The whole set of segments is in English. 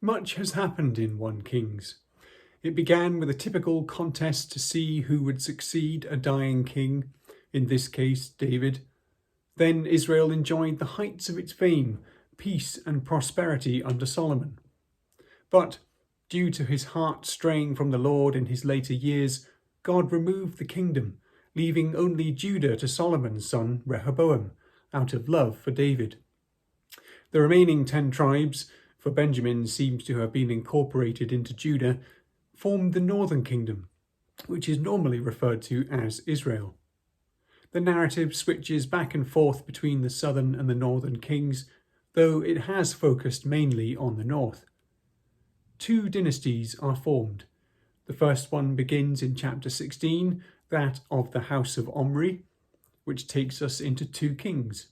Much has happened in 1 Kings. It began with a typical contest to see who would succeed a dying king, in this case David. Then Israel enjoyed the heights of its fame, peace and prosperity under Solomon. But due to his heart straying from the Lord in his later years, God removed the kingdom, leaving only Judah to Solomon's son Rehoboam, out of love for David. The remaining 10 tribes, for Benjamin seems to have been incorporated into Judah, formed the northern kingdom, which is normally referred to as Israel. The narrative switches back and forth between the southern and the northern kings, though it has focused mainly on the north. 2 dynasties are formed. The first one begins in chapter 16, that of the house of Omri, which takes us into 2 kings.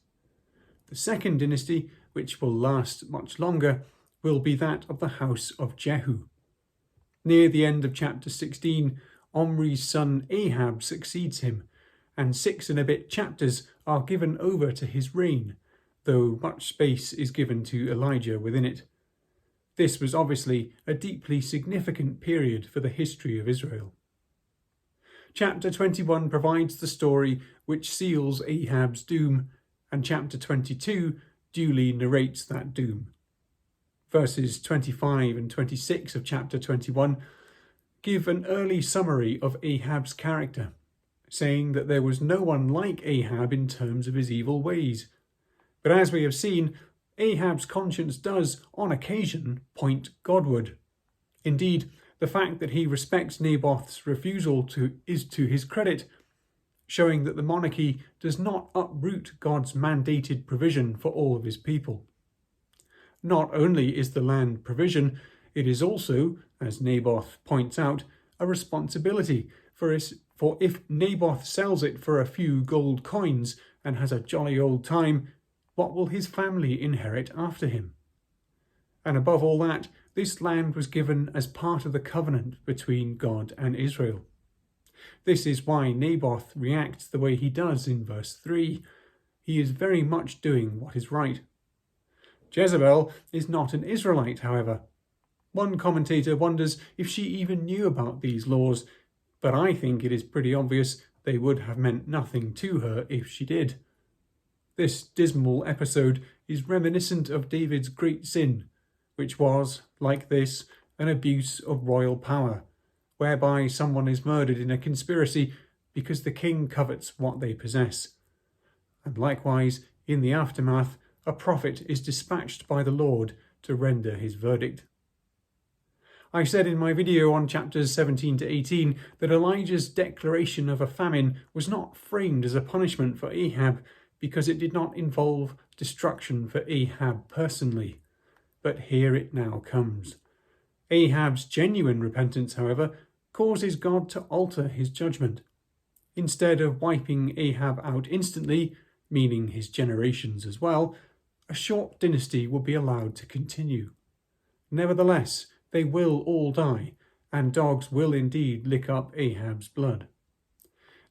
The second dynasty, which will last much longer, will be that of the house of Jehu. Near the end of chapter 16, Omri's son Ahab succeeds him, and 6 and a bit chapters are given over to his reign, though much space is given to Elijah within it. This was obviously a deeply significant period for the history of Israel. Chapter 21 provides the story which seals Ahab's doom, and chapter 22 duly narrates that doom. Verses 25 and 26 of chapter 21 give an early summary of Ahab's character, saying that there was no one like Ahab in terms of his evil ways. But as we have seen, Ahab's conscience does, on occasion, point Godward. Indeed, the fact that he respects Naboth's refusal is to his credit, showing that the monarchy does not uproot God's mandated provision for all of his people. Not only is the land provision, it is also, as Naboth points out, a responsibility, for if Naboth sells it for a few gold coins and has a jolly old time, what will his family inherit after him? And above all that, this land was given as part of the covenant between God and Israel. This is why Naboth reacts the way he does in verse 3. He is very much doing what is right. Jezebel is not an Israelite, however. One commentator wonders if she even knew about these laws, but I think it is pretty obvious they would have meant nothing to her if she did. This dismal episode is reminiscent of David's great sin, which was, like this, an abuse of royal power, whereby someone is murdered in a conspiracy because the king covets what they possess. And likewise, in the aftermath, a prophet is dispatched by the Lord to render his verdict. I said in my video on chapters 17 to 18 that Elijah's declaration of a famine was not framed as a punishment for Ahab because it did not involve destruction for Ahab personally. But here it now comes. Ahab's genuine repentance, however, causes God to alter his judgment. Instead of wiping Ahab out instantly, meaning his generations as well, a short dynasty will be allowed to continue. Nevertheless, they will all die, and dogs will indeed lick up Ahab's blood.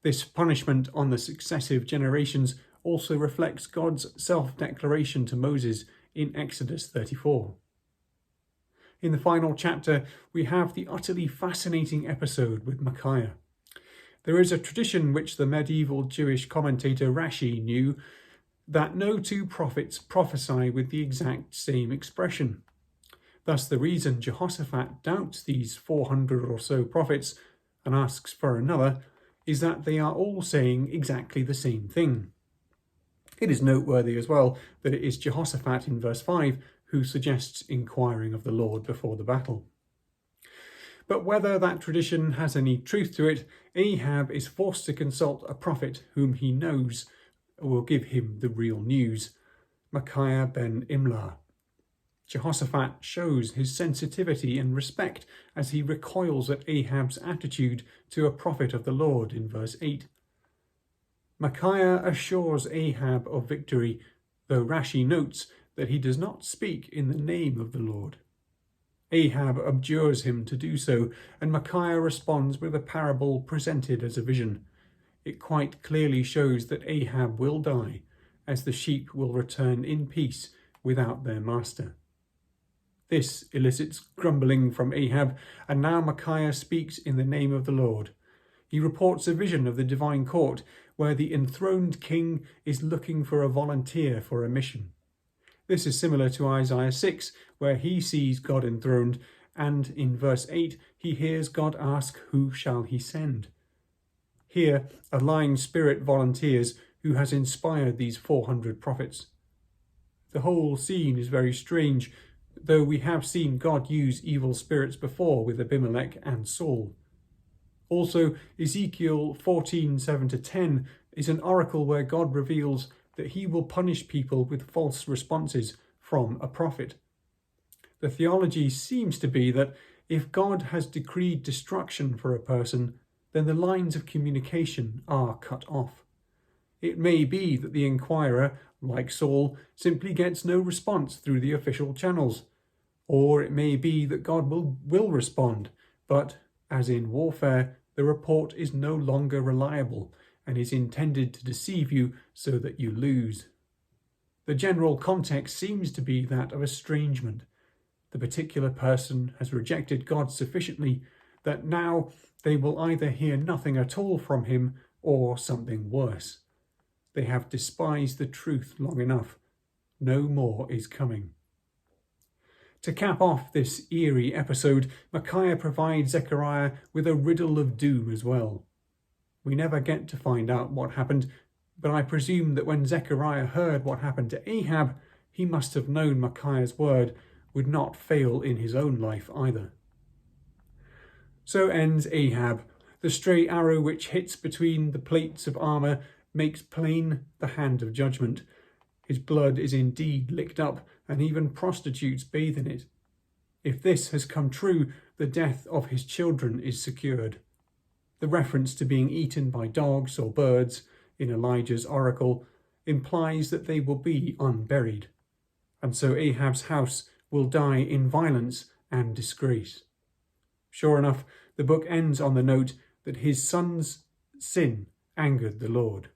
This punishment on the successive generations also reflects God's self-declaration to Moses in Exodus 34. In the final chapter, we have the utterly fascinating episode with Micaiah. There is a tradition which the medieval Jewish commentator Rashi knew, that no 2 prophets prophesy with the exact same expression. Thus the reason Jehoshaphat doubts these 400 or so prophets and asks for another is that they are all saying exactly the same thing. It is noteworthy as well that it is Jehoshaphat in verse 5 who suggests inquiring of the Lord before the battle. But whether that tradition has any truth to it, Ahab is forced to consult a prophet whom he knows will give him the real news, Micaiah ben Imlah. Jehoshaphat shows his sensitivity and respect as he recoils at Ahab's attitude to a prophet of the Lord in verse 8. Micaiah assures Ahab of victory, though Rashi notes that he does not speak in the name of the Lord. Ahab abjures him to do so, and Micaiah responds with a parable presented as a vision. It quite clearly shows that Ahab will die, as the sheep will return in peace without their master. This elicits grumbling from Ahab, and now Micaiah speaks in the name of the Lord. He reports a vision of the divine court where the enthroned king is looking for a volunteer for a mission. This is similar to Isaiah 6, where he sees God enthroned, and in verse 8 he hears God ask, "Who shall he send?" Here, a lying spirit volunteers who has inspired these 400 prophets. The whole scene is very strange, though we have seen God use evil spirits before with Abimelech and Saul. Also, Ezekiel 14:7-10 is an oracle where God reveals that he will punish people with false responses from a prophet. The theology seems to be that if God has decreed destruction for a person, then the lines of communication are cut off. It may be that the inquirer, like Saul, simply gets no response through the official channels. Or it may be that God will respond, but, as in warfare, the report is no longer reliable and is intended to deceive you so that you lose. The general context seems to be that of estrangement. The particular person has rejected God sufficiently that now they will either hear nothing at all from him or something worse. They have despised the truth long enough. No more is coming. To cap off this eerie episode, Micaiah provides Zechariah with a riddle of doom as well. We never get to find out what happened, but I presume that when Zechariah heard what happened to Ahab, he must have known Micaiah's word would not fail in his own life either. So ends Ahab. The stray arrow which hits between the plates of armour makes plain the hand of judgment. His blood is indeed licked up, and even prostitutes bathe in it. If this has come true, the death of his children is secured. The reference to being eaten by dogs or birds in Elijah's oracle implies that they will be unburied, and so Ahab's house will die in violence and disgrace. Sure enough, the book ends on the note that his son's sin angered the Lord.